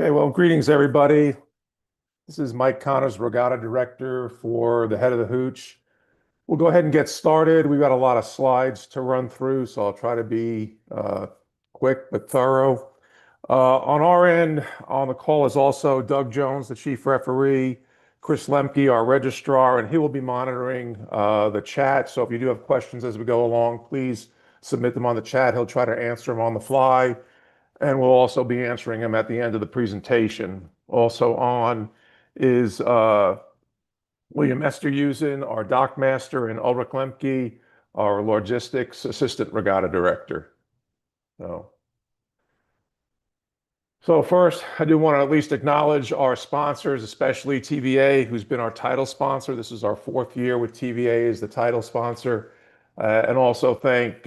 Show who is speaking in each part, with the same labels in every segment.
Speaker 1: Okay, well, greetings, everybody. This is Mike Connors, Regatta Director for the head of the Hooch. We'll go ahead and get started. We've got a lot of slides to run through, so I'll try to be quick but thorough. On our end, on the call is also Doug Jones, the chief referee, Chris Lemke, our registrar, and he will be monitoring the chat. So if you do have questions as we go along, please submit them on the chat. He'll try to answer them on the fly. And we'll also be answering them at the end of the presentation. Also on is William Esterhusen, our dock master, and Ulrich Lemke, our logistics assistant regatta director. So first, I do want to at least acknowledge our sponsors, especially TVA, who's been our title sponsor. This is our fourth year with TVA as the title sponsor. And also thank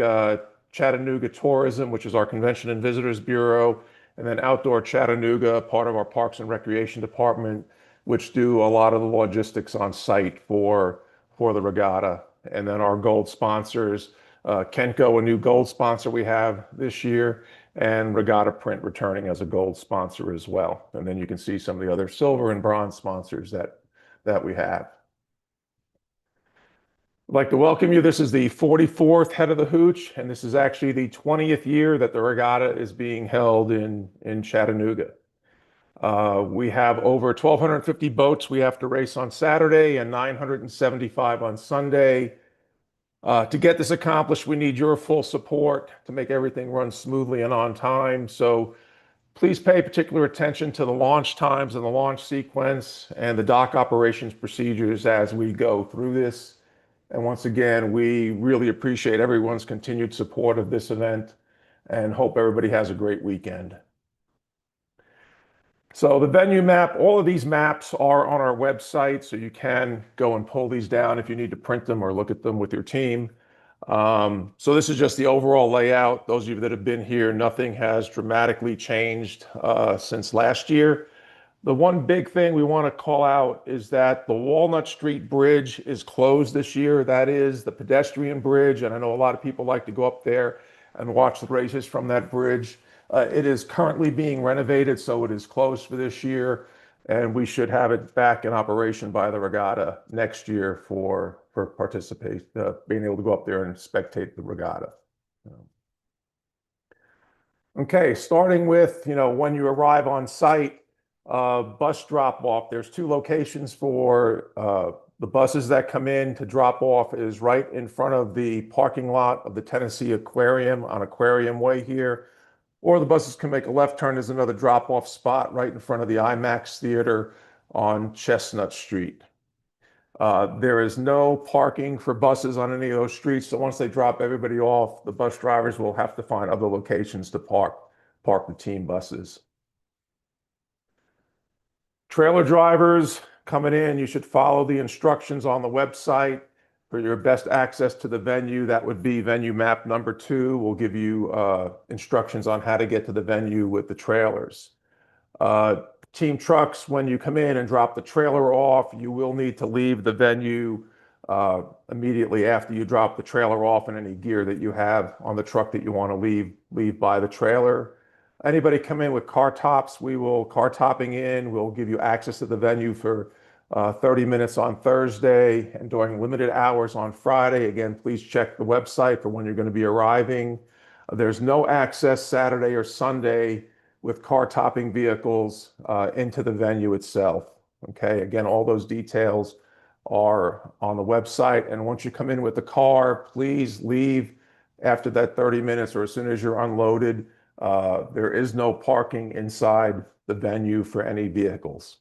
Speaker 1: Chattanooga Tourism, which is our Convention and Visitors Bureau, and then Outdoor Chattanooga, part of our Parks and Recreation Department, which do a lot of the logistics on site for the regatta. And then our gold sponsors, Kenco, a new gold sponsor we have this year, and Regatta Print returning as a gold sponsor as well. And then you can see some of the other silver and bronze sponsors that we have. I'd like to welcome you. This is the 44th Head of the Hooch, and this is actually the 20th year that the regatta is being held in Chattanooga. We have over 1,250 boats we have to race on Saturday and 975 on Sunday. To get this accomplished, we need your full support to make everything run smoothly and on time. So please pay particular attention to the launch times and the launch sequence and the dock operations procedures as we go through this. And once again, we really appreciate everyone's continued support of this event and hope everybody has a great weekend. So the venue map, all of these maps are on our website, so you can go and pull these down if you need to print them or look at them with your team. So this is just the overall layout. Those of you that have been here, nothing has dramatically changed since last year. The one big thing we want to call out is that the Walnut Street Bridge is closed this year. That is the pedestrian bridge, and I know a lot of people like to go up there and watch the races from that bridge. It is currently being renovated, so it is closed for this year, and we should have it back in operation by the regatta next year for participate, being able to go up there and spectate the regatta. Okay, starting with, when you arrive on site, bus drop off. There's two locations for the buses that come in to drop off is right in front of the parking lot of the Tennessee Aquarium on Aquarium Way here. Or the buses can make a left turn. There's another drop-off spot right in front of the IMAX Theater on Chestnut Street. There is no parking for buses on any of those streets, so once they drop everybody off, the bus drivers will have to find other locations to park the team buses. Trailer drivers coming in, you should follow the instructions on the website for your best access to the venue. That would be venue map number 2. We'll give you instructions on how to get to the venue with the trailers. Team trucks, when you come in and drop the trailer off, you will need to leave the venue immediately after you drop the trailer off, and any gear that you have on the truck that you want to leave by the trailer. Anybody come in with car tops, we will car topping in. We'll give you access to the venue for 30 minutes on Thursday and during limited hours on Friday. Again, please check the website for when you're going to be arriving. There's no access Saturday or Sunday with car topping vehicles into the venue itself. Okay, again, all those details are on the website. And once you come in with the car, please leave after that 30 minutes or as soon as you're unloaded. There is no parking inside the venue for any vehicles.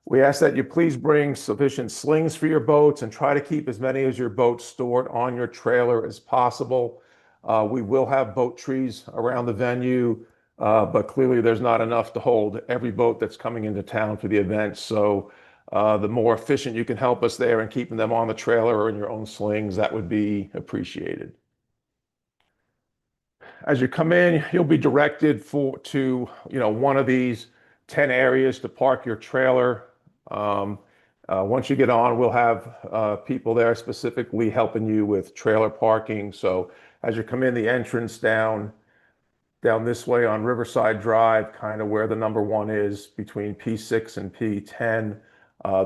Speaker 1: We ask that you please bring sufficient slings for your boats and try to keep as many as your boats stored on your trailer as possible. We will have boat trees around the venue, but clearly there's not enough to hold every boat that's coming into town for the event. So the more efficient you can help us there and keeping them on the trailer or in your own slings, that would be appreciated. As you come in, you'll be directed to one of these 10 areas to park your trailer. Once you get on, we'll have people there specifically helping you with trailer parking. So as you come in the entrance down down this way on Riverside Drive, kind of where the number one is between P6 and P10.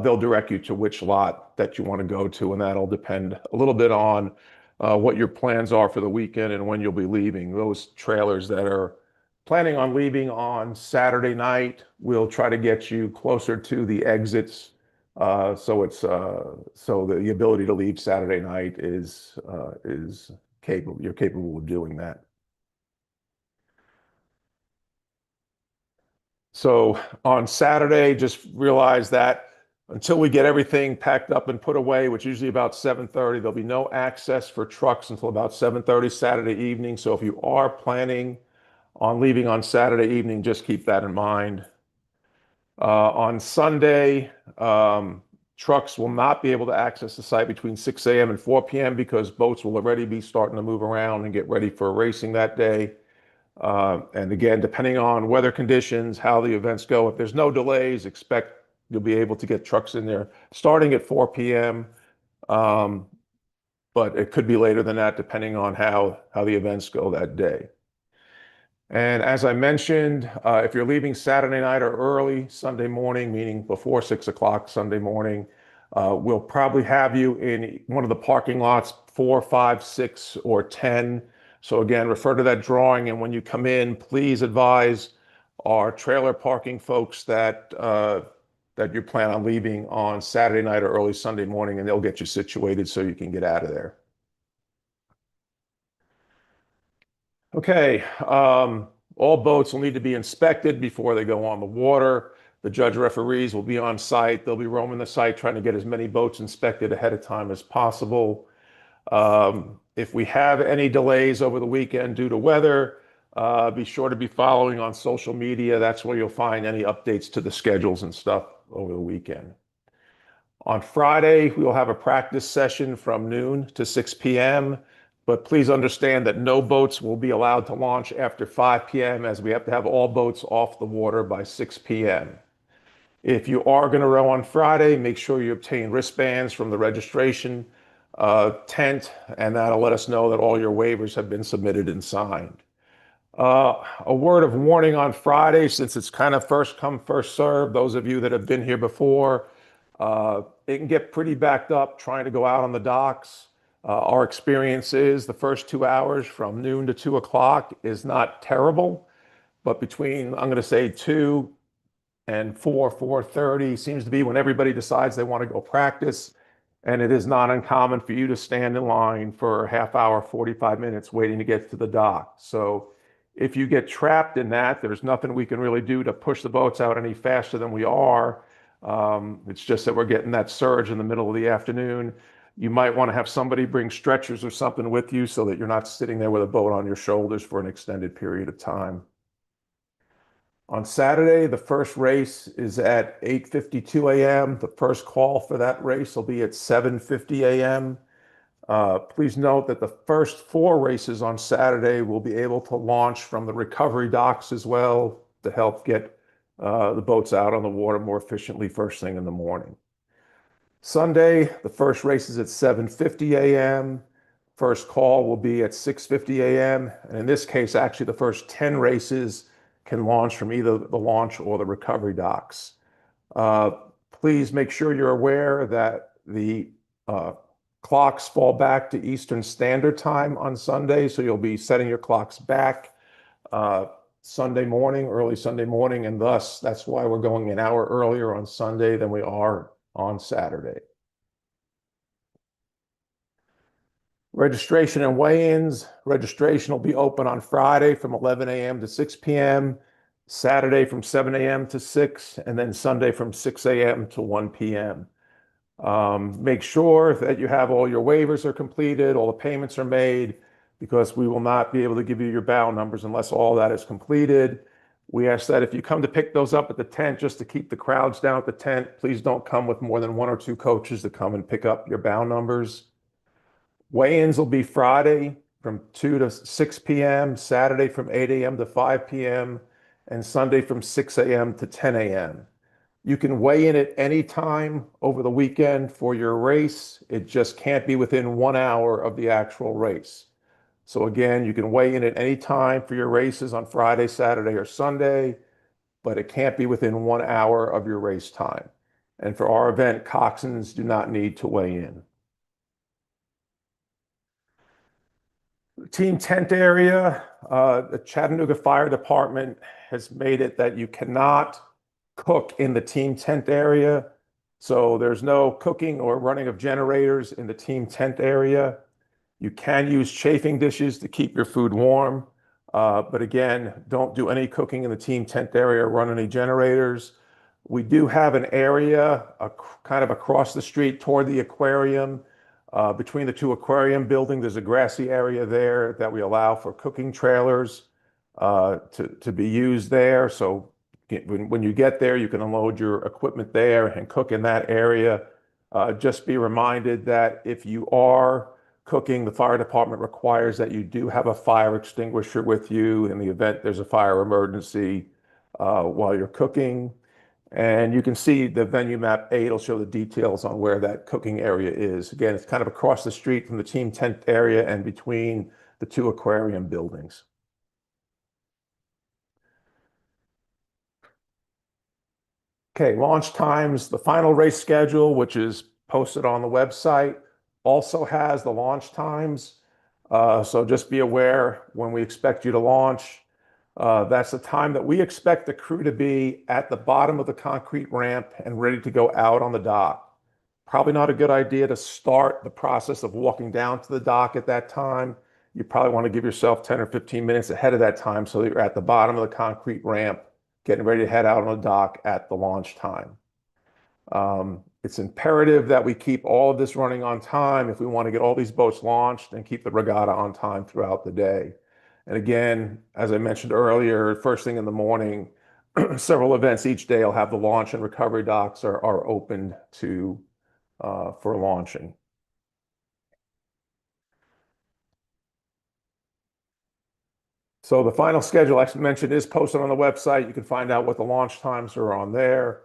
Speaker 1: They'll direct you to which lot that you want to go to, and that'll depend a little bit on what your plans are for the weekend and when you'll be leaving. Those trailers that are planning on leaving on Saturday night, we'll try to get you closer to the exits. So the ability to leave Saturday night is capable. You're capable of doing that. So on Saturday, just realize that until we get everything packed up and put away, which is usually about 7:30, there'll be no access for trucks until about 7:30 Saturday evening. So if you are planning on leaving on Saturday evening, just keep that in mind. On Sunday, trucks will not be able to access the site between 6 a.m. and 4 p.m. because boats will already be starting to move around and get ready for racing that day. And again, depending on weather conditions, how the events go, if there's no delays, expect you'll be able to get trucks in there starting at 4 p.m. Um, but it could be later than that, depending on how the events go that day. And as I mentioned, if you're leaving Saturday night or early Sunday morning, meaning before 6 o'clock Sunday morning, we'll probably have you in one of the parking lots, 4, 5, 6, or 10. So again, refer to that drawing. And when you come in, please advise our trailer parking folks that you plan on leaving on Saturday night or early Sunday morning, and they'll get you situated so you can get out of there. Okay, all boats will need to be inspected before they go on the water. The judge referees will be on site. They'll be roaming the site trying to get as many boats inspected ahead of time as possible. If we have any delays over the weekend due to weather, be sure to be following on social media. That's where you'll find any updates to the schedules and stuff over the weekend. On Friday, we will have a practice session from noon to 6 p.m., but please understand that no boats will be allowed to launch after 5 p.m. as we have to have all boats off the water by 6 p.m. If you are going to row on Friday, make sure you obtain wristbands from the registration tent, and that'll let us know that all your waivers have been submitted and signed. A word of warning on Friday, since it's kind of first come, first serve. Those of you that have been here before, it can get pretty backed up trying to go out on the docks. Our experience is the first 2 hours from noon to 2 o'clock is not terrible, but between, I'm going to say 2 and 4:30 seems to be when everybody decides they want to go practice. And it is not uncommon for you to stand in line for a half hour, 45 minutes waiting to get to the dock. So if you get trapped in that, there's nothing we can really do to push the boats out any faster than we are. It's just that we're getting that surge in the middle of the afternoon. You might want to have somebody bring stretchers or something with you so that you're not sitting there with a boat on your shoulders for an extended period of time. On Saturday, the first race is at 8:52 a.m. The first call for that race will be at 7:50 a.m. Please note that the first 4 races on Saturday will be able to launch from the recovery docks as well to help get the boats out on the water more efficiently first thing in the morning. Sunday, the first race is at 7:50 a.m. First call will be at 6:50 a.m. And in this case, actually, the first 10 races can launch from either the launch or the recovery docks. Please make sure you're aware that the clocks fall back to Eastern Standard Time on Sunday, so you'll be setting your clocks back Sunday morning, early Sunday morning, and thus that's why we're going an hour earlier on Sunday than we are on Saturday. Registration and weigh-ins. Registration will be open on Friday from 11 a.m. to 6 p.m., Saturday from 7 a.m. to 6, and then Sunday from 6 a.m. to 1 p.m. Make sure that you have all your waivers are completed, all the payments are made, because we will not be able to give you your bow numbers unless all that is completed. We ask that if you come to pick those up at the tent, just to keep the crowds down at the tent, please don't come with more than 1 or 2 coaches to come and pick up your bow numbers. Weigh-ins will be Friday from 2 to 6 p.m., Saturday from 8 a.m. to 5 p.m., and Sunday from 6 a.m. to 10 a.m. You can weigh in at any time over the weekend for your race. It just can't be within 1 hour of the actual race. So again, you can weigh in at any time for your races on Friday, Saturday, or Sunday, but it can't be within 1 hour of your race time. And for our event, coxswains do not need to weigh in. Team tent area, the Chattanooga Fire Department has made it that you cannot cook in the team tent area. So there's no cooking or running of generators in the team tent area. You can use chafing dishes to keep your food warm. But again, don't do any cooking in the team tent area or run any generators. We do have an area kind of across the street toward the aquarium. Between the two aquarium buildings, there's a grassy area there that we allow for cooking trailers to be used there. So when you get there, you can unload your equipment there and cook in that area. Just be reminded that if you are cooking, the fire department requires that you do have a fire extinguisher with you in the event there's a fire emergency while you're cooking. And you can see the venue map 8 will show the details on where that cooking area is. Again, it's kind of across the street from the team tent area and between the two aquarium buildings. Okay, launch times. The final race schedule, which is posted on the website, also has the launch times. So just be aware when we expect you to launch. That's the time that we expect the crew to be at the bottom of the concrete ramp and ready to go out on the dock. Probably not a good idea to start the process of walking down to the dock at that time. You probably want to give yourself 10 or 15 minutes ahead of that time so that you're at the bottom of the concrete ramp, getting ready to head out on the dock at the launch time. It's imperative that we keep all of this running on time if we want to get all these boats launched and keep the regatta on time throughout the day. And again, as I mentioned earlier, first thing in the morning, several events each day will have the launch and recovery docks are open for launching. So the final schedule, as I mentioned, is posted on the website. You can find out what the launch times are on there.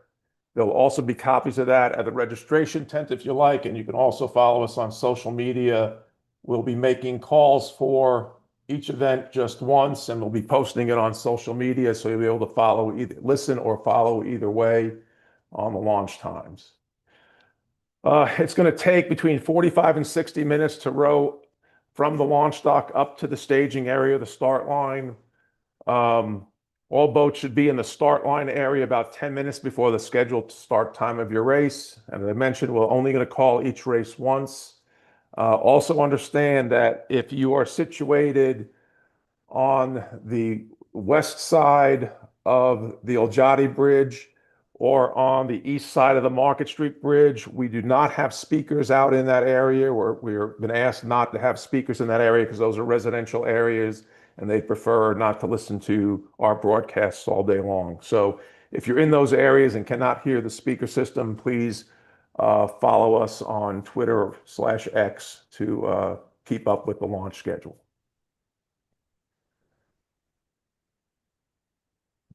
Speaker 1: There'll also be copies of that at the registration tent if you like, and you can also follow us on social media. We'll be making calls for each event just once, and we'll be posting it on social media, so you'll be able to follow listen or follow either way on the launch times. It's going to take between 45 and 60 minutes to row from the launch dock up to the staging area, the start line. All boats should be in the start line area about 10 minutes before the scheduled start time of your race. And as I mentioned, we're only going to call each race once. Also understand that if you are situated on the west side of the Oljati Bridge or on the east side of the Market Street Bridge, we do not have speakers out in that area. We've been asked not to have speakers in that area because those are residential areas and they prefer not to listen to our broadcasts all day long. So if you're in those areas and cannot hear the speaker system, please follow us on Twitter/X to keep up with the launch schedule.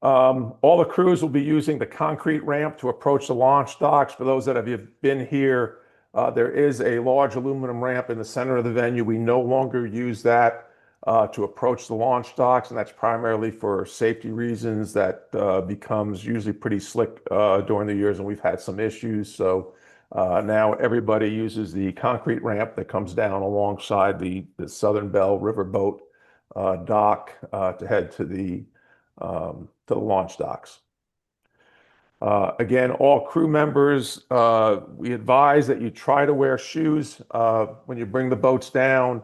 Speaker 1: All the crews will be using the concrete ramp to approach the launch docks. For those that have been here, there is a large aluminum ramp in the center of the venue. We no longer use that to approach the launch docks, and that's primarily for safety reasons. That becomes usually pretty slick during the years, and we've had some issues. So now everybody uses the concrete ramp that comes down alongside the Southern Belle Riverboat dock to head to the launch docks. Again, all crew members, we advise that you try to wear shoes when you bring the boats down.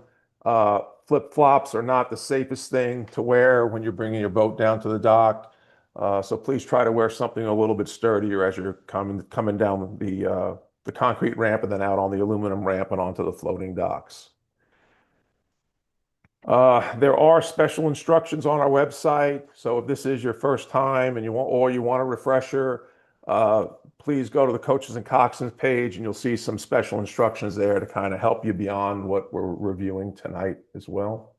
Speaker 1: Flip-flops are not the safest thing to wear when you're bringing your boat down to the dock. So please try to wear something a little bit sturdier as you're coming down the concrete ramp and then out on the aluminum ramp and onto the floating docks. There are special instructions on our website. So if this is your first time and you want a refresher, please go to the Coaches and Coxswains page and you'll see some special instructions there to kind of help you beyond what we're reviewing tonight as well.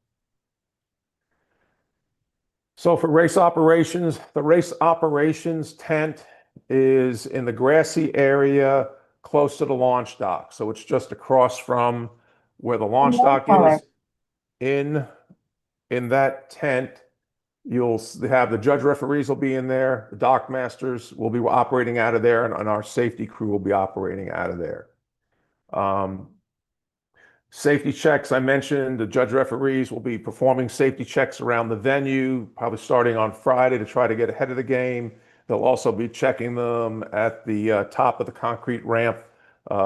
Speaker 1: So for race operations, the race operations tent is in the grassy area close to the launch dock. So it's just across from where the launch dock is. in that tent, you'll have the judge referees will be in there, the dock masters will be operating out of there, and our safety crew will be operating out of there. Safety checks, I mentioned, the judge referees will be performing safety checks around the venue, probably starting on Friday to try to get ahead of the game. They'll also be checking them at the top of the concrete ramp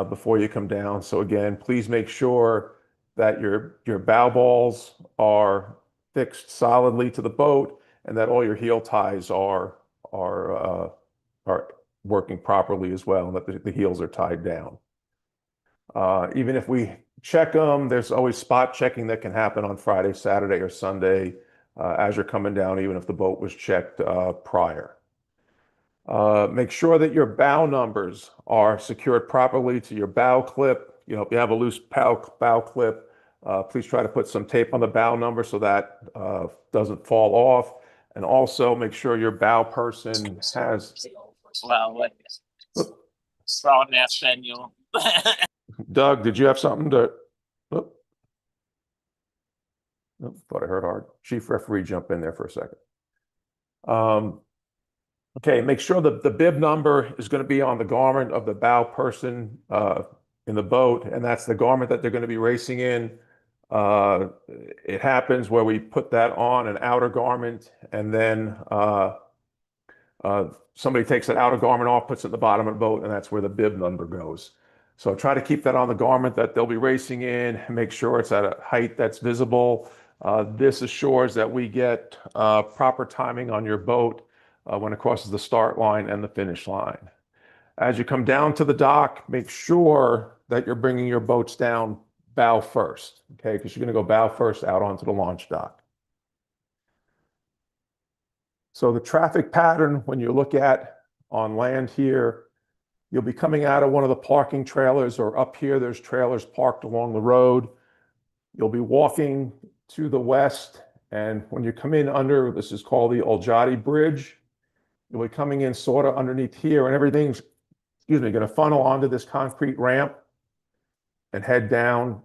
Speaker 1: before you come down. So again, please make sure that your bow balls are fixed solidly to the boat and that all your heel ties are working properly as well, and that the heels are tied down. Even if we check them, there's always spot checking that can happen on Friday, Saturday, or Sunday as you're coming down, even if the boat was checked prior. Make sure that your bow numbers are secured properly to your bow clip. You know, if you have a loose bow clip, please try to put some tape on the bow number so that doesn't fall off. And also make sure your bow person has.
Speaker 2: Wow, what strong ass venue.
Speaker 1: Doug, did you have something to? Oh, thought I heard our chief referee jump in there for a second. Okay, make sure that the bib number is going to be on the garment of the bow person in the boat, and that's the garment that they're going to be racing in. It happens where we put that on an outer garment, and then somebody takes that outer garment off, puts it at the bottom of the boat, and that's where the bib number goes. So try to keep that on the garment that they'll be racing in, make sure it's at a height that's visible. This assures that we get proper timing on your boat when it crosses the start line and the finish line. As you come down to the dock, make sure that you're bringing your boats down bow first, okay? Because you're going to go bow first out onto the launch dock. So the traffic pattern, when you look at on land here, you'll be coming out of one of the parking trailers, or up here, there's trailers parked along the road. You'll be walking to the west, and when you come in under, this is called the Oljati Bridge, you'll be coming in sort of underneath here, and everything's, going to funnel onto this concrete ramp and head down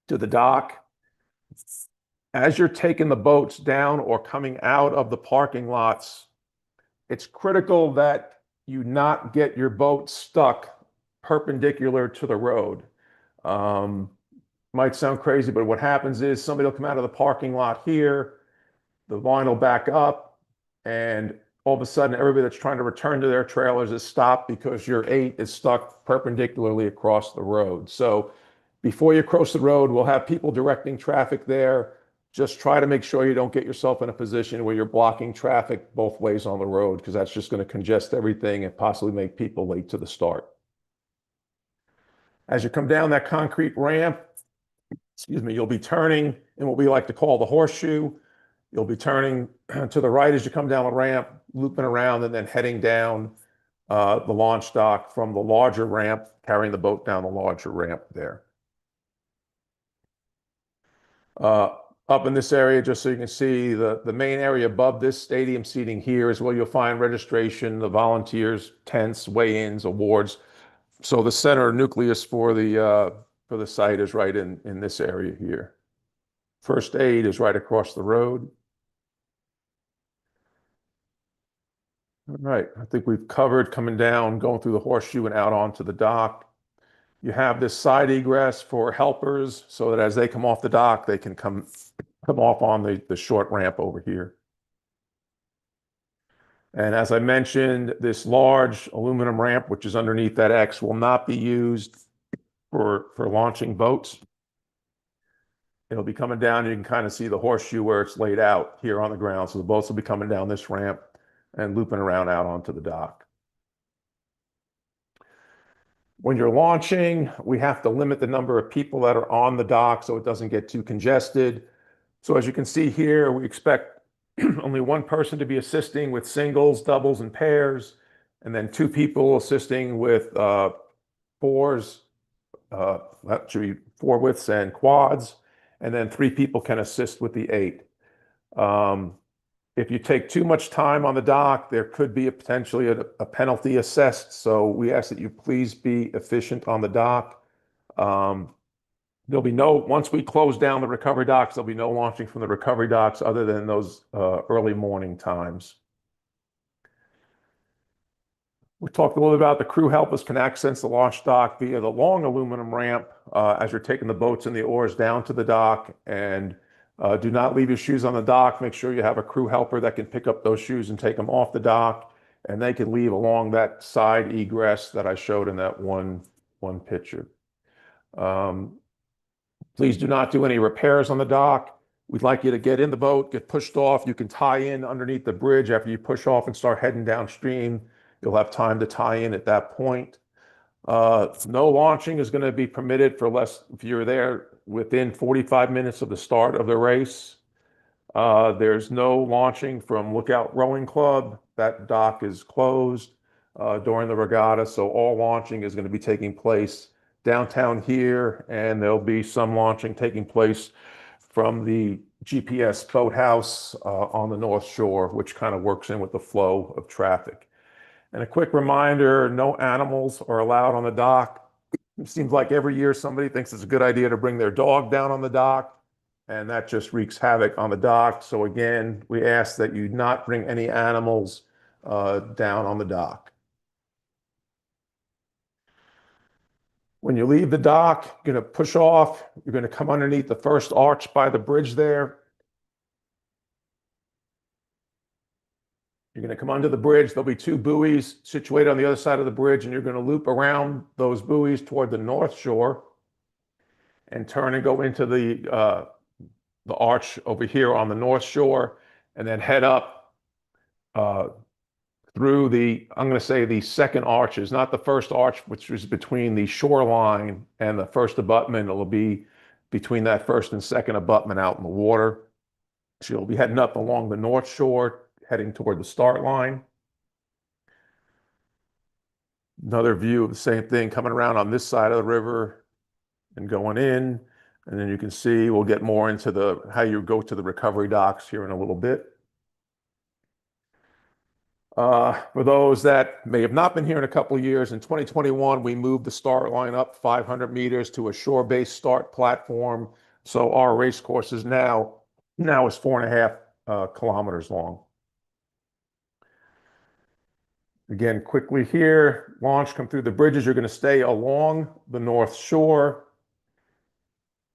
Speaker 1: to the dock. As you're taking the boats down or coming out of the parking lots, it's critical that you not get your boat stuck perpendicular to the road. Might sound crazy, but what happens is somebody will come out of the parking lot here, the line will back up, and all of a sudden everybody that's trying to return to their trailers is stopped because your 8 is stuck perpendicularly across the road. So before you cross the road, we'll have people directing traffic there. Just try to make sure you don't get yourself in a position where you're blocking traffic both ways on the road, because that's just going to congest everything and possibly make people late to the start. As you come down that concrete ramp, you'll be turning in what we like to call the horseshoe. You'll be turning to the right as you come down the ramp, looping around, and then heading down the launch dock from the larger ramp, carrying the boat down the larger ramp there. Up in this area, just so you can see, the main area above this stadium seating here is where you'll find registration, the volunteers, tents, weigh-ins, awards. So the center nucleus for the site is right in this area here. First aid is right across the road. All right, I think we've covered coming down, going through the horseshoe and out onto the dock. You have this side egress for helpers so that as they come off the dock, they can come off on the short ramp over here. And as I mentioned, this large aluminum ramp, which is underneath that X, will not be used for launching boats. It'll be coming down, and you can kind of see the horseshoe where it's laid out here on the ground. So the boats will be coming down this ramp and looping around out onto the dock. When you're launching, we have to limit the number of people that are on the dock so it doesn't get too congested. So as you can see here, we expect only one person to be assisting with singles, doubles, and pairs, and then 2 people assisting with fours, that should be 4 widths and quads, and then 3 people can assist with the 8. If you take too much time on the dock, there could be potentially a penalty assessed. So we ask that you please be efficient on the dock. There'll be no, once we close down the recovery docks, there'll be no launching from the recovery docks other than those early morning times. We talked a little about the crew helpers can access the launch dock via the long aluminum ramp as you're taking the boats and the oars down to the dock. And do not leave your shoes on the dock. Make sure you have a crew helper that can pick up those shoes and take them off the dock. And they can leave along that side egress that I showed in that one picture. Please do not do any repairs on the dock. We'd like you to get in the boat, get pushed off. You can tie in underneath the bridge after you push off and start heading downstream. You'll have time to tie in at that point. No launching is going to be permitted for less if you're there within 45 minutes of the start of the race. There's no launching from Lookout Rowing Club. That dock is closed during the regatta, so all launching is going to be taking place downtown here, and there'll be some launching taking place from the GPS boathouse on the North Shore, which kind of works in with the flow of traffic. And a quick reminder, no animals are allowed on the dock. It seems like every year somebody thinks it's a good idea to bring their dog down on the dock, and that just wreaks havoc on the dock. So again, we ask that you not bring any animals down on the dock. When you leave the dock, you're going to push off. You're going to come underneath the first arch by the bridge there. You're going to come under the bridge. There'll be two buoys situated on the other side of the bridge, and you're going to loop around those buoys toward the North Shore and turn and go into the arch over here on the North Shore, and then head up through I'm going to say the second arches, not the first arch, which is between the shoreline and the first abutment. It'll be between that first and second abutment out in the water. So you'll be heading up along the North Shore, heading toward the start line. Another view of the same thing coming around on this side of the river and going in. And then you can see we'll get more into how you go to the recovery docks here in a little bit. For those that may have not been here in a couple of years, in 2021, we moved the start line up 500 meters to a shore-based start platform. So our race course is now is 4.5 kilometers long. Again, quickly here, launch, come through the bridges. You're going to stay along the North Shore.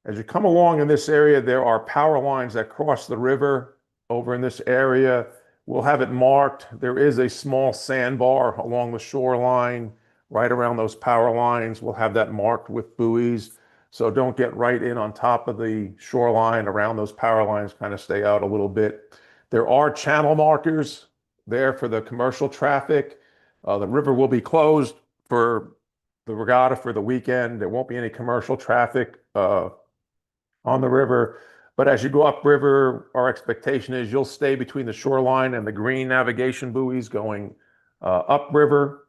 Speaker 1: As you come along in this area, there are power lines that cross the river over in this area. We'll have it marked. There is a small sandbar along the shoreline right around those power lines. We'll have that marked with buoys. So don't get right in on top of the shoreline around those power lines, kind of stay out a little bit. There are channel markers there for the commercial traffic. The river will be closed for the regatta for the weekend. There won't be any commercial traffic on the river. But as you go upriver, our expectation is you'll stay between the shoreline and the green navigation buoys going upriver.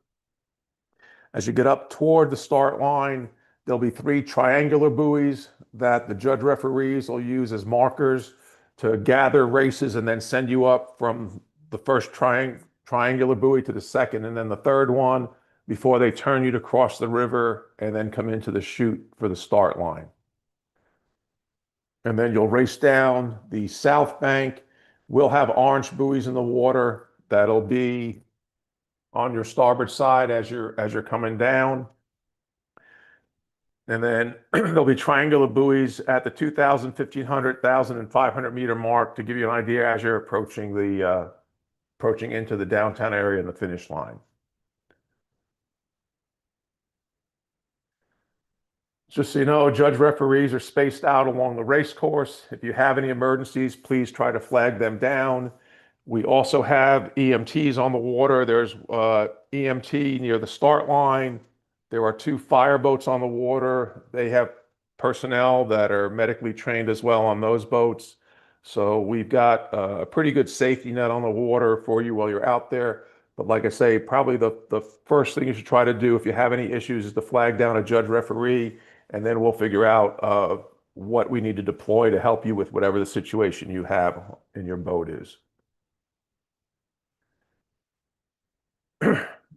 Speaker 1: As you get up toward the start line, there'll be 3 triangular buoys that the judge referees will use as markers to gather races and then send you up from the first triangular buoy to the second and then the third one before they turn you to cross the river and then come into the chute for the start line. And then you'll race down the south bank. We'll have orange buoys in the water that'll be on your starboard side as you're coming down. And then there'll be triangular buoys at the 2,000, 1,500, 1,000, and 500 meter mark to give you an idea as you're approaching into the downtown area and the finish line. Just so you know, judge referees are spaced out along the race course. If you have any emergencies, please try to flag them down. We also have EMTs on the water. There's EMT near the start line. There are 2 fireboats on the water. They have personnel that are medically trained as well on those boats. So we've got a pretty good safety net on the water for you while you're out there. But like I say, probably the first thing you should try to do if you have any issues is to flag down a judge referee, and then we'll figure out what we need to deploy to help you with whatever the situation you have in your boat is.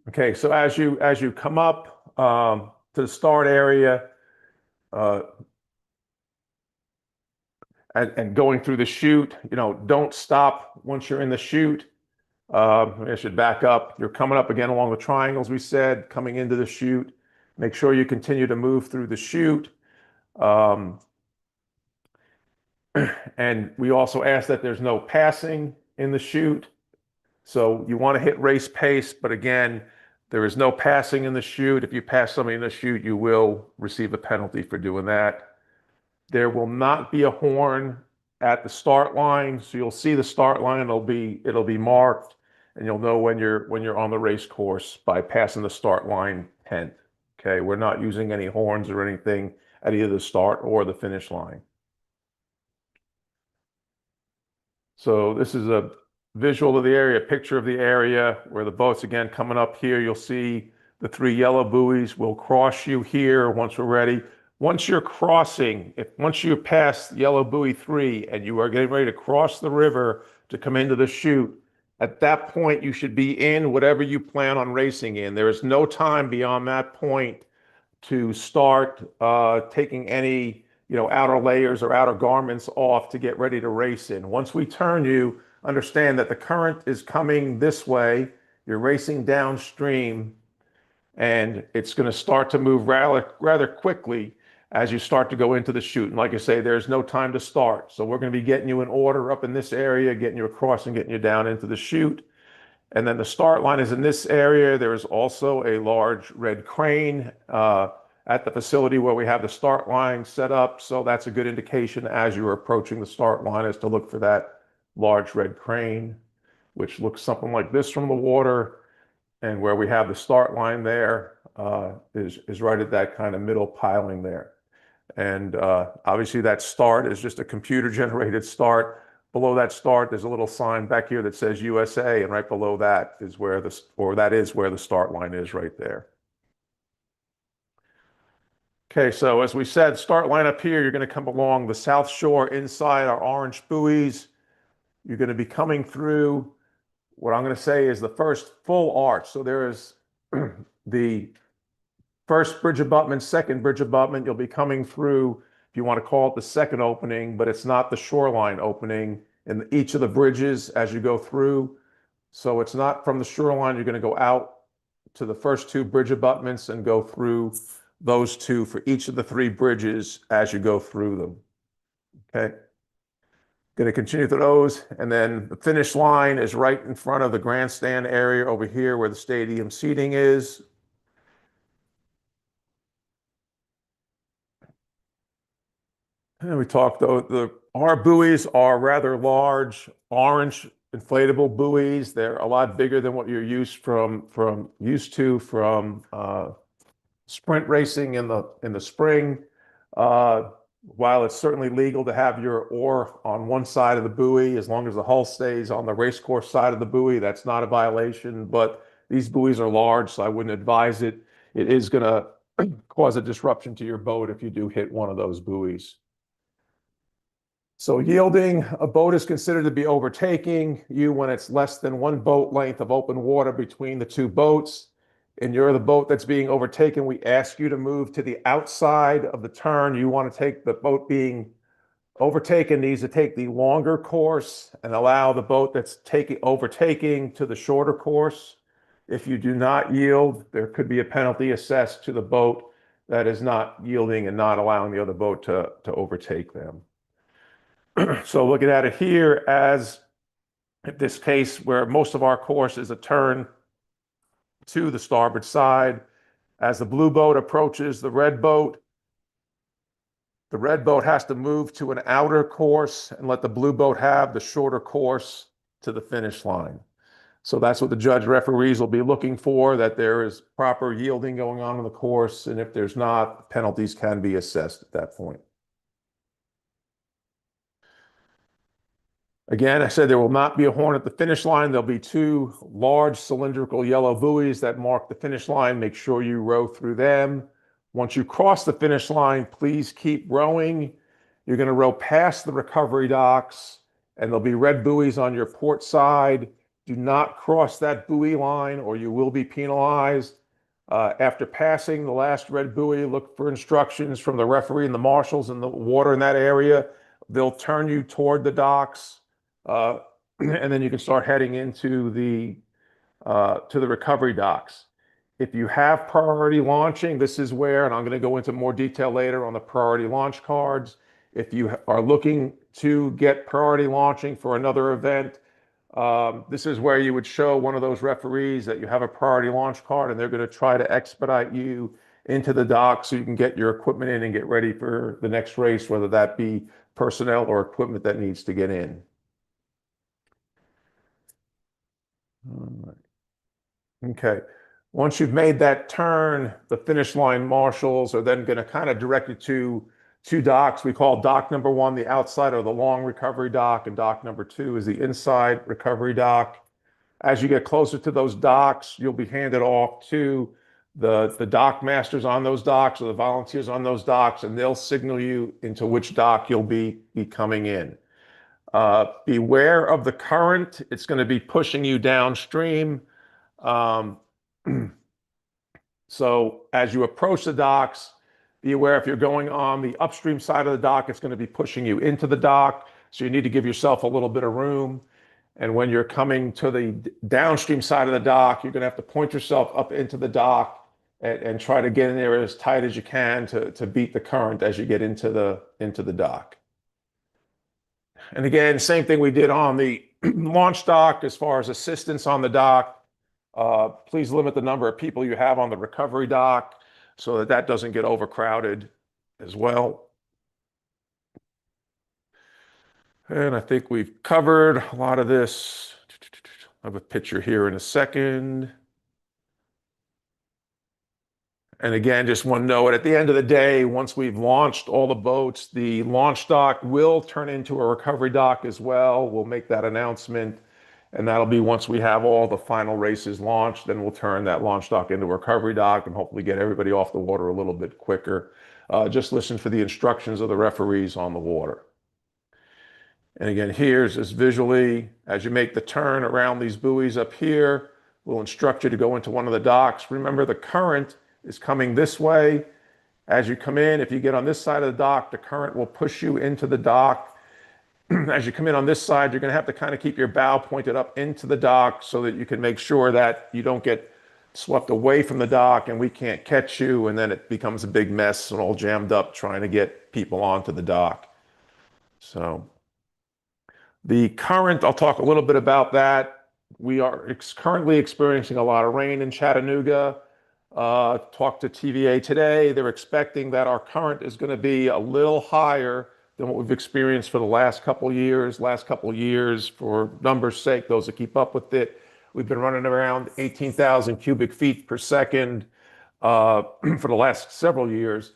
Speaker 1: Okay, so as you come up to the start area, and going through the chute. Don't stop once you're in the chute. I should back up. You're coming up again along the triangles we said, coming into the chute. Make sure you continue to move through the chute. Um, and we also ask that there's no passing in the chute. So you want to hit race pace, but again, there is no passing in the chute. If you pass somebody in the chute, you will receive a penalty for doing that. There will not be a horn at the start line. So you'll see the start line, it'll be marked, and you'll know when you're on the race course by passing the start line tent. Okay, we're not using any horns or anything at either the start or the finish line. So this is a visual of the area, a picture of the area where the boat's again coming up here. You'll see the 3 yellow buoys. We'll cross you here once we're ready. Once you're crossing, once you pass yellow buoy 3 and you are getting ready to cross the river to come into the chute, at that point you should be in whatever you plan on racing in. There is no time beyond that point to start taking any outer layers or outer garments off to get ready to race in. Once we turn you, understand that the current is coming this way. You're racing downstream, and it's going to start to move rather quickly as you start to go into the chute. And like I say, there's no time to start. So we're going to be getting you in order up in this area, getting you across and getting you down into the chute. And then the start line is in this area. There is also a large red crane at the facility where we have the start line set up. So that's a good indication as you're approaching the start line is to look for that large red crane, which looks something like this from the water. And where we have the start line there is right at that kind of middle piling there. And obviously that start is just a computer generated start. Below that start, there's a little sign back here that says USA, and right below that is where the start line is right there. Okay, so as we said, start line up here, you're going to come along the south shore inside our orange buoys. You're going to be coming through what I'm going to say is the first full arch. So there is the first bridge abutment, second bridge abutment. You'll be coming through, if you want to call it the second opening, but it's not the shoreline opening in each of the bridges as you go through. So it's not from the shoreline. You're going to go out to the first 2 bridge abutments and go through those 2 for each of the 3 bridges as you go through them. Okay. Going to continue through those, and then the finish line is right in front of the grandstand area over here where the stadium seating is. And we talked, though, our buoys are rather large, orange inflatable buoys. They're a lot bigger than what you're used to from sprint racing in the spring. While it's certainly legal to have your oar on one side of the buoy, as long as the hull stays on the race course side of the buoy, that's not a violation. But these buoys are large, so I wouldn't advise it. It is going to cause a disruption to your boat if you do hit one of those buoys. So yielding, a boat is considered to be overtaking you when it's less than 1 boat length of open water between the 2 boats. And you're the boat that's being overtaken. We ask you to move to the outside of the turn. You want to take the boat being overtaken needs to take the longer course and allow the boat that's overtaking to the shorter course. If you do not yield, there could be a penalty assessed to the boat that is not yielding and not allowing the other boat to overtake them. So looking at it here as in this case where most of our course is a turn to the starboard side. As the blue boat approaches the red boat has to move to an outer course and let the blue boat have the shorter course to the finish line. So that's what the judge referees will be looking for, that there is proper yielding going on in the course. And if there's not, penalties can be assessed at that point. Again, I said there will not be a horn at the finish line. There'll be 2 large cylindrical yellow buoys that mark the finish line. Make sure you row through them. Once you cross the finish line, please keep rowing. You're going to row past the recovery docks, and there'll be red buoys on your port side. Do not cross that buoy line or you will be penalized. After passing the last red buoy, look for instructions from the referee and the marshals in the water in that area. they'll turn you toward the docks, and then you can start heading into to the recovery docks. If you have priority launching, this is where, and I'm going to go into more detail later on the priority launch cards. If you are looking to get priority launching for another event, this is where you would show one of those referees that you have a priority launch card, and they're going to try to expedite you into the dock so you can get your equipment in and get ready for the next race, whether that be personnel or equipment that needs to get in. All right. Okay. Once you've made that turn, the finish line marshals are then going to kind of direct you to two docks. We call dock number one the outside or the long recovery dock, and dock number two is the inside recovery dock. As you get closer to those docks, you'll be handed off to the dock masters on those docks or the volunteers on those docks, and they'll signal you into which dock you'll be coming in. Beware of the current. It's going to be pushing you downstream. So as you approach the docks, be aware if you're going on the upstream side of the dock, it's going to be pushing you into the dock. So you need to give yourself a little bit of room. And when you're coming to the downstream side of the dock, you're going to have to point yourself up into the dock and try to get in there as tight as you can to beat the current as you get into the dock. And again, same thing we did on the launch dock as far as assistance on the dock. Please limit the number of people you have on the recovery dock so that doesn't get overcrowded as well. And I think we've covered a lot of this. I have a picture here in a second. And again, just one note, at the end of the day, once we've launched all the boats, the launch dock will turn into a recovery dock as well. We'll make that announcement, and that'll be once we have all the final races launched, then we'll turn that launch dock into a recovery dock and hopefully get everybody off the water a little bit quicker. Just listen for the instructions of the referees on the water. And again, here's just visually, as you make the turn around these buoys up here, we'll instruct you to go into one of the docks. Remember, the current is coming this way. As you come in, if you get on this side of the dock, the current will push you into the dock. As you come in on this side, you're going to have to kind of keep your bow pointed up into the dock so that you can make sure that you don't get swept away from the dock and we can't catch you, and then it becomes a big mess and all jammed up trying to get people onto the dock. So the current, I'll talk a little bit about that. We are currently experiencing a lot of rain in Chattanooga. Talked to TVA today. They're expecting that our current is going to be a little higher than what we've experienced for the last couple of years. Last couple of years, for numbers' sake, those that keep up with it, we've been running around 18,000 cubic feet per second for the last several years.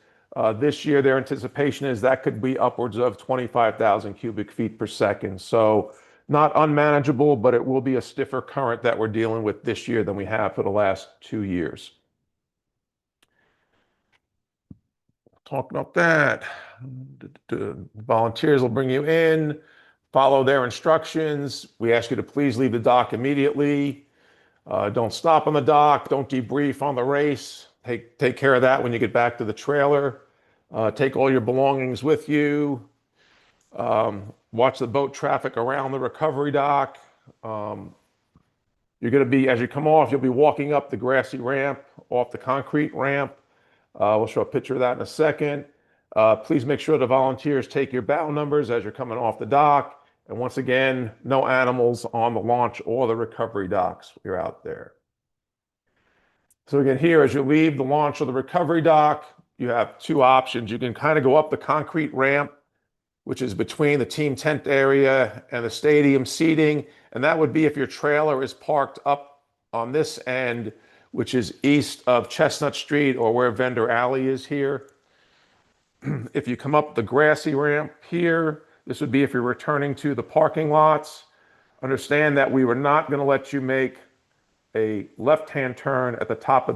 Speaker 1: This year, their anticipation is that could be upwards of 25,000 cubic feet per second. So not unmanageable, but it will be a stiffer current that we're dealing with this year than we have for the last 2 years. Talk about that. The volunteers will bring you in, follow their instructions. We ask you to please leave the dock immediately. Don't stop on the dock. Don't debrief on the race. Take care of that when you get back to the trailer. Take all your belongings with you. Watch the boat traffic around the recovery dock. You're going to be, as you come off, you'll be walking up the grassy ramp, off the concrete ramp. We'll show a picture of that in a second. Please make sure the volunteers take your bow numbers as you're coming off the dock. And once again, no animals on the launch or the recovery docks. You're out there. So again, here, as you leave the launch or the recovery dock, you have two options. You can kind of go up the concrete ramp, which is between the team tent area and the stadium seating. And that would be if your trailer is parked up on this end, which is east of Chestnut Street or where Vendor Alley is here. If you come up the grassy ramp here, this would be if you're returning to the parking lots. Understand that we were not going to let you make a left-hand turn at the top of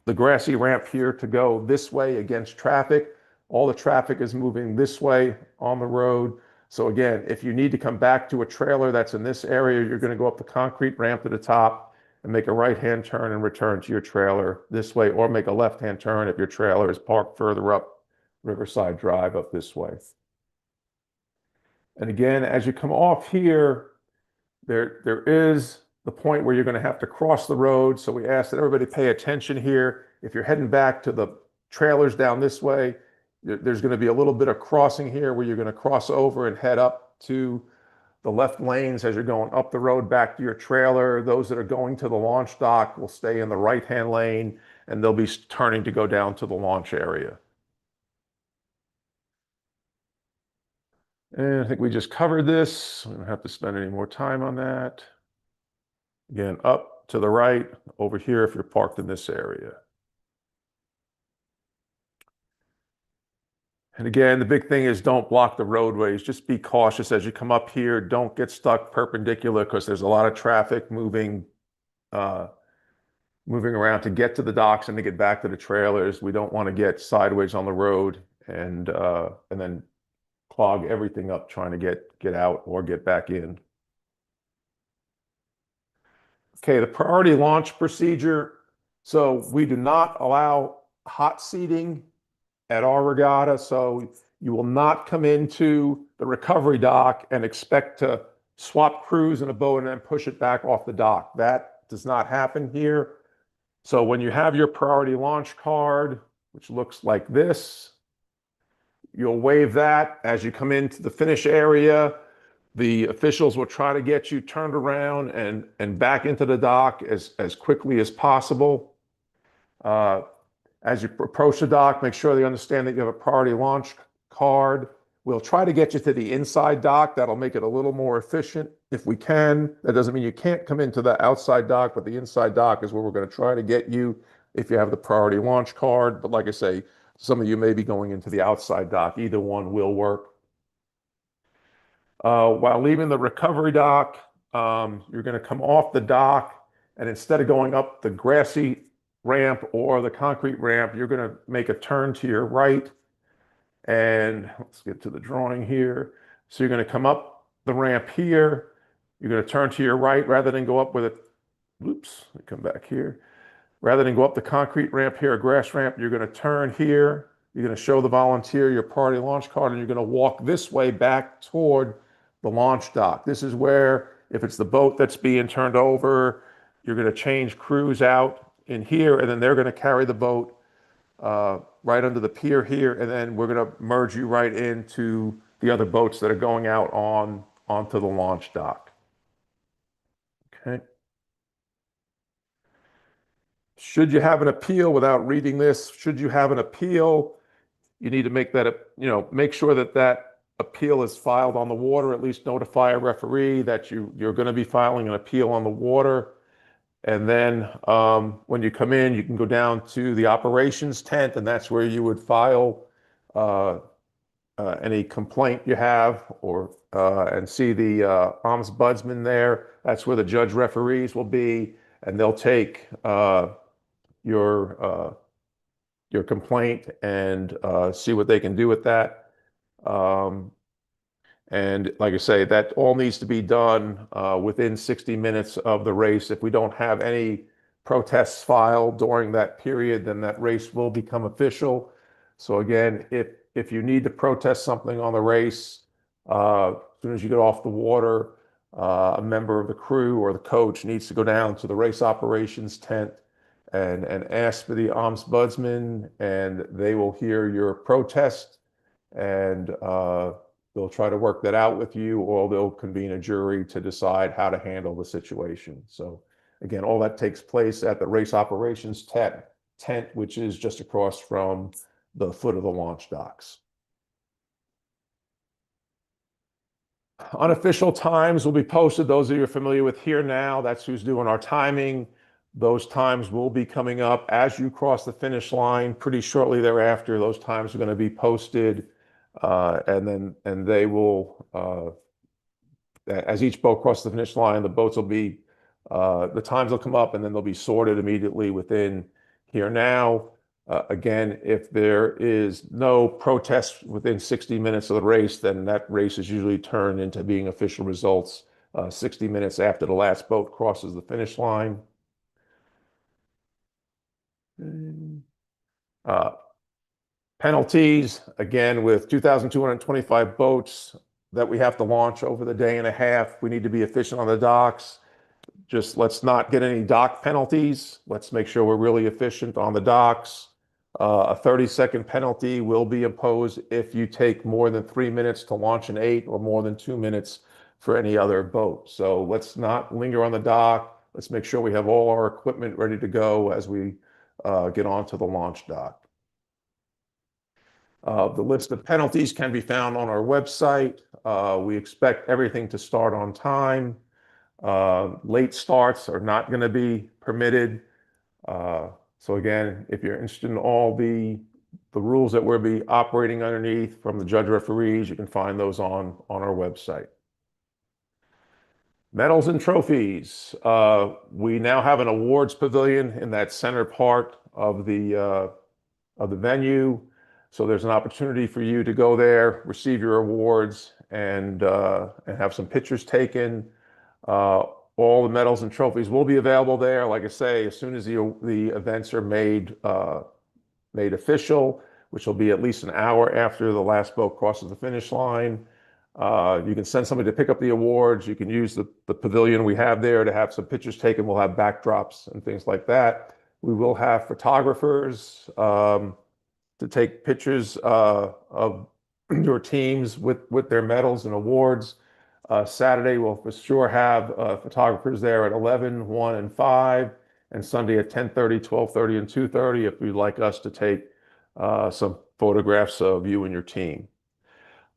Speaker 1: the grassy ramp here to go this way against traffic. All the traffic is moving this way on the road. So again, if you need to come back to a trailer that's in this area, you're going to go up the concrete ramp to the top and make a right-hand turn and return to your trailer this way, or make a left-hand turn if your trailer is parked further up Riverside Drive up this way. And again, as you come off here, there is the point where you're going to have to cross the road. So we ask that everybody pay attention here. If you're heading back to the trailers down this way, there's going to be a little bit of crossing here where you're going to cross over and head up to the left lanes as you're going up the road back to your trailer. Those that are going to the launch dock will stay in the right-hand lane, and they'll be turning to go down to the launch area. And I think we just covered this. We don't have to spend any more time on that. Again, up to the right over here if you're parked in this area. And again, the big thing is don't block the roadways. Just be cautious as you come up here. Don't get stuck perpendicular because there's a lot of traffic moving around to get to the docks and to get back to the trailers. We don't want to get sideways on the road and then clog everything up trying to get out or get back in. Okay, the priority launch procedure. So we do not allow hot seating at our regatta. So you will not come into the recovery dock and expect to swap crews in a boat and then push it back off the dock. That does not happen here. So when you have your priority launch card, which looks like this, you'll wave that as you come into the finish area. The officials will try to get you turned around and back into the dock as quickly as possible. As you approach the dock, make sure they understand that you have a priority launch card. We'll try to get you to the inside dock. That'll make it a little more efficient if we can. That doesn't mean you can't come into the outside dock, but the inside dock is where we're going to try to get you if you have the priority launch card. But like I say, some of you may be going into the outside dock. Either one will work. While leaving the recovery dock, you're going to come off the dock, and instead of going up the grassy ramp or the concrete ramp, you're going to make a turn to your right. And let's get to the drawing here. So you're going to come up the ramp here. You're going to turn to your right rather than go up with it. Oops, let me come back here. Rather than go up the concrete ramp here, a grass ramp, you're going to turn here. You're going to show the volunteer your priority launch card, and you're going to walk this way back toward the launch dock. This is where, if it's the boat that's being turned over, you're going to change crews out in here, and then they're going to carry the boat right under the pier here, and then we're going to merge you right into the other boats that are going out onto the launch dock. Okay. Should you have an appeal, without reading this, should you have an appeal, you need to make that, make sure that that appeal is filed on the water. At least notify a referee that you're going to be filing an appeal on the water. And then when you come in, you can go down to the operations tent, and that's where you would file any complaint you have, or and see the ombudsman there. That's where the judge referees will be, and they'll take your complaint and see what they can do with that. And like I say, that all needs to be done within 60 minutes of the race. If we don't have any protests filed during that period, then that race will become official. So again, if you need to protest something on the race, as soon as you get off the water, a member of the crew or the coach needs to go down to the race operations tent and ask for the ombudsman, and they will hear your protest, and they'll try to work that out with you, or they'll convene a jury to decide how to handle the situation. So again, all that takes place at the race operations tent, which is just across from the foot of the launch docks. Unofficial times will be posted. Those of you are familiar with Here Now, that's who's doing our timing. Those times will be coming up as you cross the finish line. Pretty shortly thereafter, those times are going to be posted. And they will, as each boat crosses the finish line, the boats will be, the times will come up, and then they'll be sorted immediately within Here Now. Again, if there is no protest within 60 minutes of the race, then that race is usually turned into being official results 60 minutes after the last boat crosses the finish line. Penalties, again, with 2,225 boats, that we have to launch over the day and a half. We need to be efficient on the docks. Just let's not get any dock penalties. Let's make sure we're really efficient on the docks. A 30-second penalty will be imposed if you take more than 3 minutes to launch an 8 or more than 2 minutes for any other boat. So let's not linger on the dock. Let's make sure we have all our equipment ready to go as we get onto the launch dock. The list of penalties can be found on our website. We expect everything to start on time. Late starts are not going to be permitted. So again, if you're interested in all the rules that we'll be operating underneath from the judge referees, you can find those on our website. Medals and trophies. We now have an awards pavilion in that center part of the venue. So there's an opportunity for you to go there, receive your awards, and have some pictures taken. All the medals and trophies will be available there. Like I say, as soon as the events are made official, which will be at least an hour after the last boat crosses the finish line. You can send somebody to pick up the awards. You can use the pavilion we have there to have some pictures taken. We'll have backdrops and things like that. We will have photographers to take pictures of your teams with their medals and awards. Saturday, we'll for sure have photographers there at 11, 1, and 5, and Sunday at 10:30, 12:30, and 2:30 if you'd like us to take some photographs of you and your team.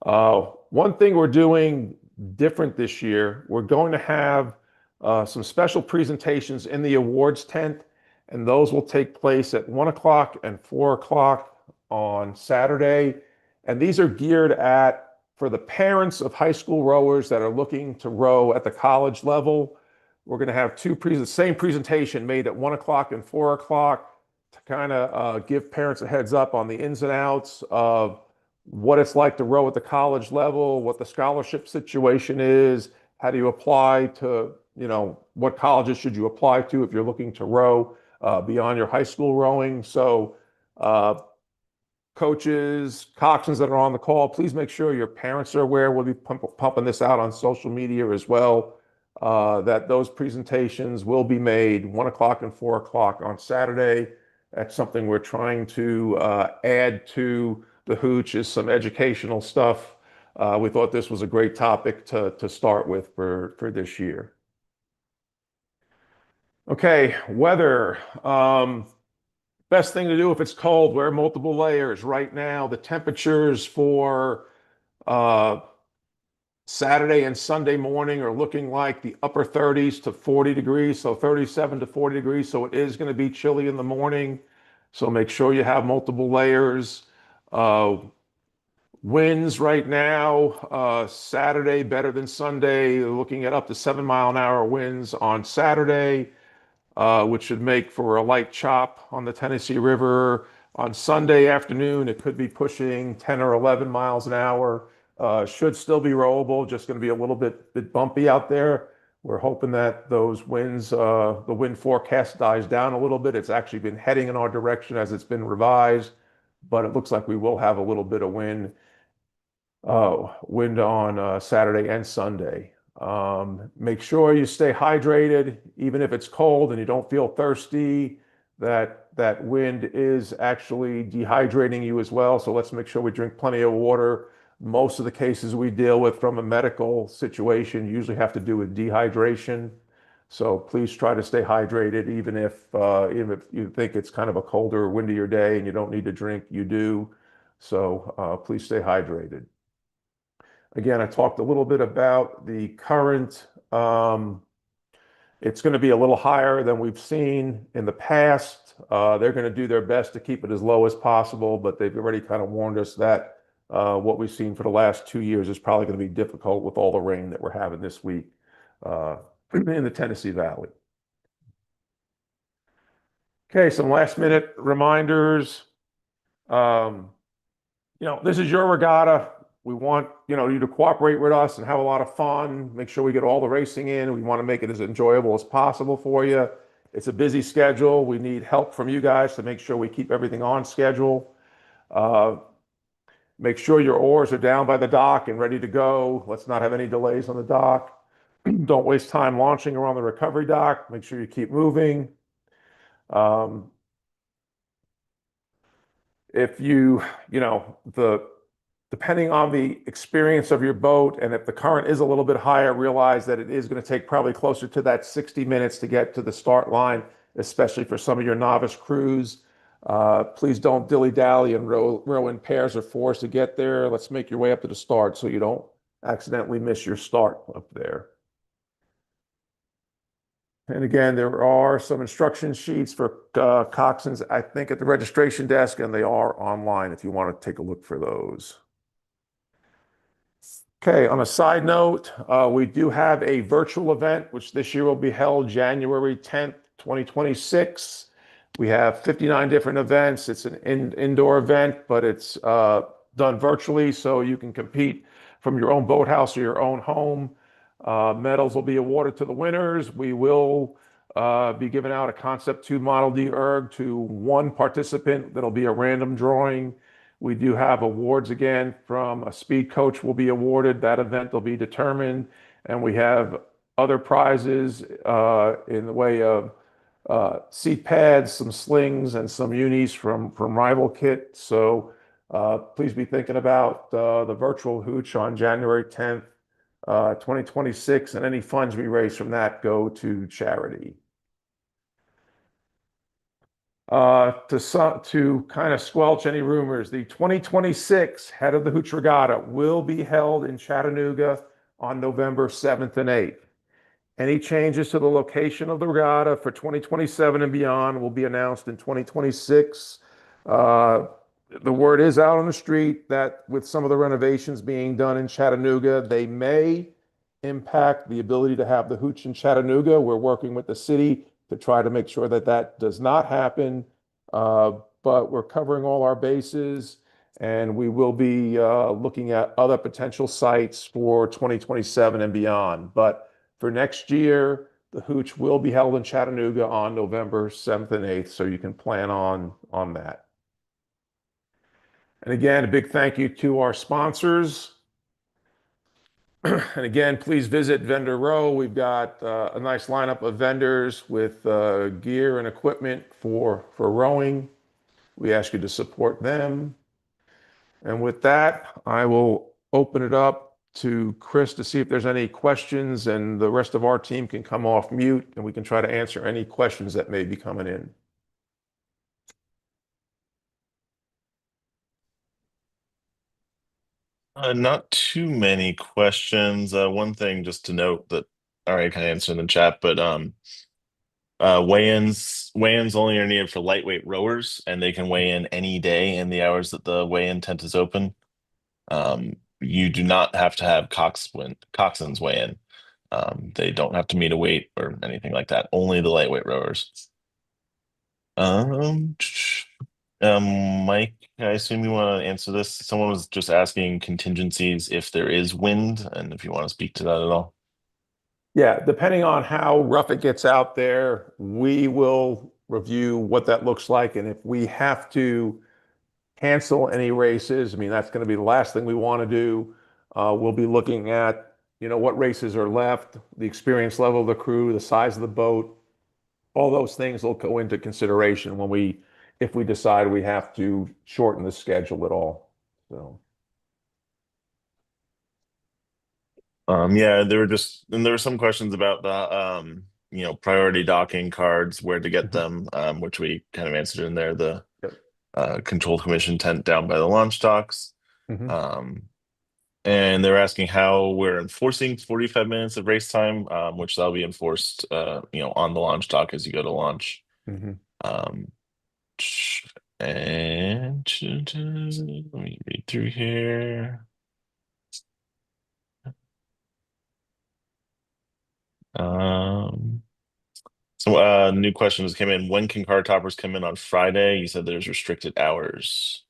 Speaker 1: One thing we're doing different this year, we're going to have some special presentations in the awards tent, and those will take place at 1 o'clock and 4 o'clock on Saturday. And these are geared for the parents of high school rowers that are looking to row at the college level. We're going to have the same presentation made at 1 o'clock and 4 o'clock to kind of give parents a heads up on the ins and outs of what it's like to row at the college level, what the scholarship situation is, how do you apply to, what colleges should you apply to if you're looking to row beyond your high school rowing. So coaches, coxswains that are on the call, please make sure your parents are aware. We'll be pumping this out on social media as well, that those presentations will be made 1 o'clock and 4 o'clock on Saturday. That's something we're trying to add to the Hooch, is some educational stuff. We thought this was a great topic to start with for this year. Okay, weather. Best thing to do if it's cold, wear multiple layers. Right now, the temperatures for Saturday and Sunday morning are looking like the upper 30s to 40 degrees, so 37 to 40 degrees. So it is going to be chilly in the morning. So make sure you have multiple layers. Winds right now, Saturday better than Sunday, looking at up to 7-mile-an-hour winds on Saturday. Which should make for a light chop on the Tennessee River. On Sunday afternoon, it could be pushing 10 or 11 miles an hour. Should still be rowable, just going to be a little bit bumpy out there. We're hoping that those winds, the wind forecast dies down a little bit. It's actually been heading in our direction as it's been revised, but it looks like we will have a little bit of wind on Saturday and Sunday. Make sure you stay hydrated, even if it's cold and you don't feel thirsty. That wind is actually dehydrating you as well. So let's make sure we drink plenty of water. Most of the cases we deal with from a medical situation usually have to do with dehydration. So please try to stay hydrated, even if you think it's kind of a colder, windier day and you don't need to drink, you do. So please stay hydrated. Again, I talked a little bit about the current. It's going to be a little higher than we've seen in the past. They're going to do their best to keep it as low as possible, but they've already kind of warned us that what we've seen for the last 2 years is probably going to be difficult with all the rain that we're having this week in the Tennessee Valley. Okay, some last minute reminders. This is your regatta. We want you to cooperate with us and have a lot of fun. Make sure we get all the racing in. We want to make it as enjoyable as possible for you. It's a busy schedule. We need help from you guys to make sure we keep everything on schedule. Make sure your oars are down by the dock and ready to go. Let's not have any delays on the dock. Don't waste time launching around the recovery dock. Make sure you keep moving. Um, if you know, depending on the experience of your boat, and if the current is a little bit higher, realize that it is going to take probably closer to that 60 minutes to get to the start line, especially for some of your novice crews. Please don't dilly-dally and row in pairs or fours to get there. Let's make your way up to the start so you don't accidentally miss your start up there. And again, there are some instruction sheets for coxswains, I think, at the registration desk, and they are online if you want to take a look for those. Okay, on a side note, we do have a virtual event, which this year will be held January 10th, 2026. We have 59 different events. It's an indoor event, but it's done virtually, so you can compete from your own boathouse or your own home. Medals will be awarded to the winners. We will be giving out a Concept 2 Model D erg to one participant. That'll be a random drawing. We do have awards again from a speed coach will be awarded. That event will be determined. And we have other prizes in the way of seat pads, some slings, and some unis from Rival Kit. So please be thinking about the virtual Hooch on January 10th, 2026, and any funds we raise from that go to charity. To kind of squelch any rumors, the 2026 Head of the Hooch Regatta will be held in Chattanooga on November 7th and 8th. Any changes to the location of the regatta for 2027 and beyond will be announced in 2026. The word is out on the street that with some of the renovations being done in Chattanooga, they may impact the ability to have the Hooch in Chattanooga. We're working with the city to try to make sure that that does not happen. But we're covering all our bases, and we will be looking at other potential sites for 2027 and beyond. But for next year, the Hooch will be held in Chattanooga on November 7th and 8th, so you can plan on that. And again, a big thank you to our sponsors. And again, please visit Vendor Row. We've got a nice lineup of vendors with gear and equipment for rowing. We ask you to support them. And with that, I will open it up to Chris to see if there's any questions, and the rest of our team can come off mute and we can try to answer any questions that may be coming in.
Speaker 3: Not too many questions. One thing just to note that I already kind of answered in the chat, but weigh-ins only are needed for lightweight rowers, and they can weigh in any day in the hours that the weigh-in tent is open. You do not have to have coxswains weigh in. They don't have to meet a weight or anything like that. Only the lightweight rowers. Um, Mike, I assume you want to answer this. Someone was just asking contingencies if there is wind, and if you want to speak to that at all.
Speaker 1: Yeah, depending on how rough it gets out there, we will review what that looks like. And if we have to cancel any races, I mean, that's going to be the last thing we want to do. We'll be looking at, what races are left, the experience level of the crew, the size of the boat. All those things will go into consideration if we decide we have to shorten the schedule at all. So.
Speaker 3: Yeah, there were some questions about the priority docking cards, where to get them, which we kind of answered in there. The
Speaker 1: Yep.
Speaker 3: control commission tent down by the launch docks. And they're asking how we're enforcing 45 minutes of race time, which that'll be enforced on the launch dock as you go to launch. Um, and let me read through here. New questions came in. When can car toppers come in on Friday? You said there's restricted hours.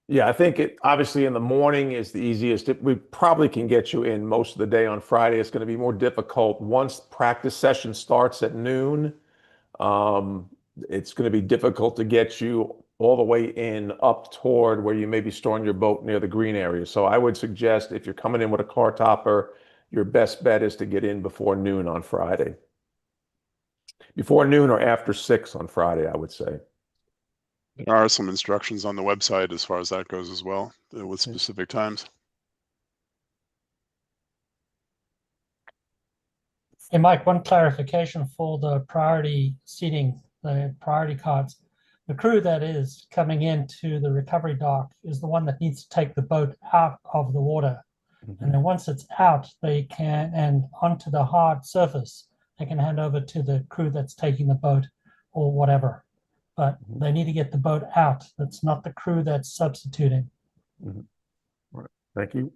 Speaker 1: Yeah, I think obviously in the morning is the easiest. We probably can get you in most of the day on Friday. It's going to be more difficult once practice session starts at noon. It's going to be difficult to get you all the way in up toward where you may be storing your boat near the green area. So I would suggest if you're coming in with a car topper, your best bet is to get in before noon on Friday. Before noon or after 6 on Friday, I would say.
Speaker 4: There are some instructions on the website as far as that goes as well, with specific times.
Speaker 5: Hey, Mike, one clarification for the priority seating, the priority cards. The crew that is coming into the recovery dock is the one that needs to take the boat out of the water. And then once it's out, they can, and onto the hard surface, they can hand over to the crew that's taking the boat or whatever. But they need to get the boat out. That's not the crew that's substituting.
Speaker 1: All right. Thank you.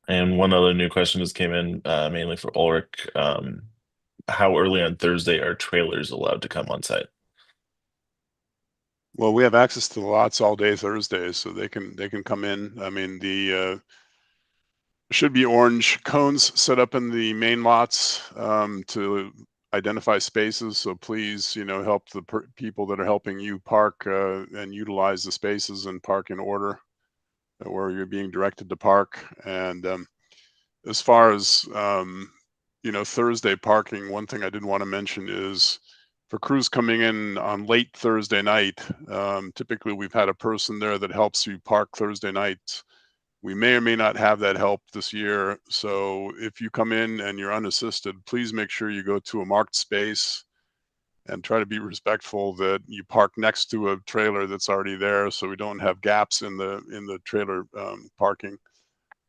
Speaker 3: And one other new question just came in, mainly for Ulrich. How early on Thursday are trailers allowed to come on site?
Speaker 4: Well, we have access to the lots all day Thursday, so they can come in. I mean, the should be orange cones set up in the main lots to identify spaces. So please, help the people that are helping you park and utilize the spaces and park in order where you're being directed to park. And as far as Thursday parking, one thing I did want to mention is for crews coming in on late Thursday night, typically we've had a person there that helps you park Thursday nights. We may or may not have that help this year. So if you come in and you're unassisted, please make sure you go to a marked space and try to be respectful that you park next to a trailer that's already there, so we don't have gaps in the trailer parking.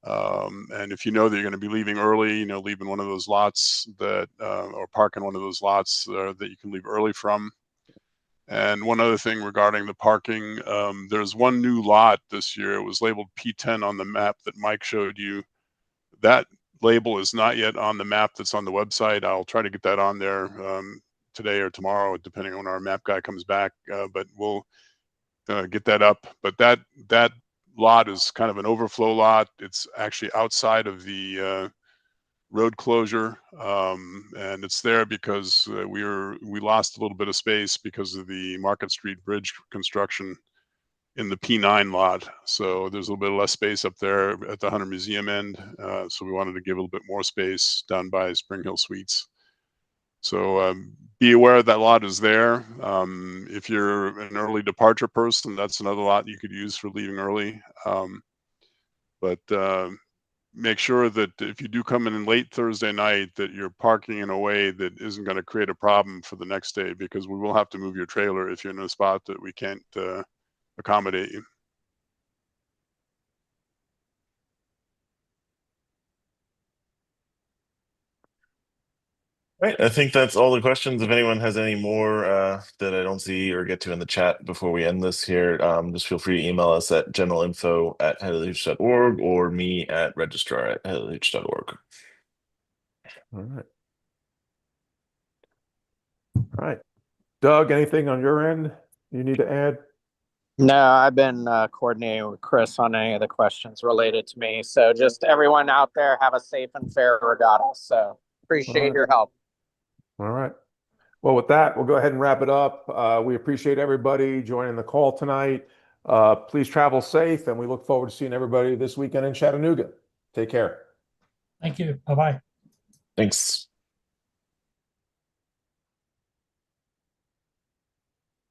Speaker 4: And if you know that you're going to be leaving early, leave in one of those lots that or park in one of those lots that you can leave early from. And one other thing regarding the parking, there's one new lot this year. It was labeled P10 on the map that Mike showed you. That label is not yet on the map that's on the website. I'll try to get that on there today or tomorrow, depending on when our map guy comes back. But we'll get that up. But that lot is kind of an overflow lot. It's actually outside of the road closure, and it's there because we lost a little bit of space because of the Market Street Bridge construction in the P9 lot. So there's a little bit less space up there at the Hunter Museum end. So we wanted to give a little bit more space down by Spring Hill Suites. So be aware that lot is there. If you're an early departure person, that's another lot you could use for leaving early. But make sure that if you do come in late Thursday night, that you're parking in a way that isn't going to create a problem for the next day, because we will have to move your trailer if you're in a spot that we can't accommodate you.
Speaker 3: Right. I think that's all the questions. If anyone has any more that I don't see or get to in the chat before we end this here, just feel free to email us at generalinfo@headofthehooch.org or me at registrar@headofthehooch.org.
Speaker 1: All right. All right. Doug, anything on your end you need to add?
Speaker 2: No, I've been coordinating with Chris on any of the questions related to me. So just everyone out there, have a safe and fair regatta. So appreciate your help.
Speaker 1: All right. Well, with that, we'll go ahead and wrap it up. We appreciate everybody joining the call tonight. Please travel safe, and we look forward to seeing everybody this weekend in Chattanooga. Take care.
Speaker 5: Thank you. Bye-bye.
Speaker 3: Thanks.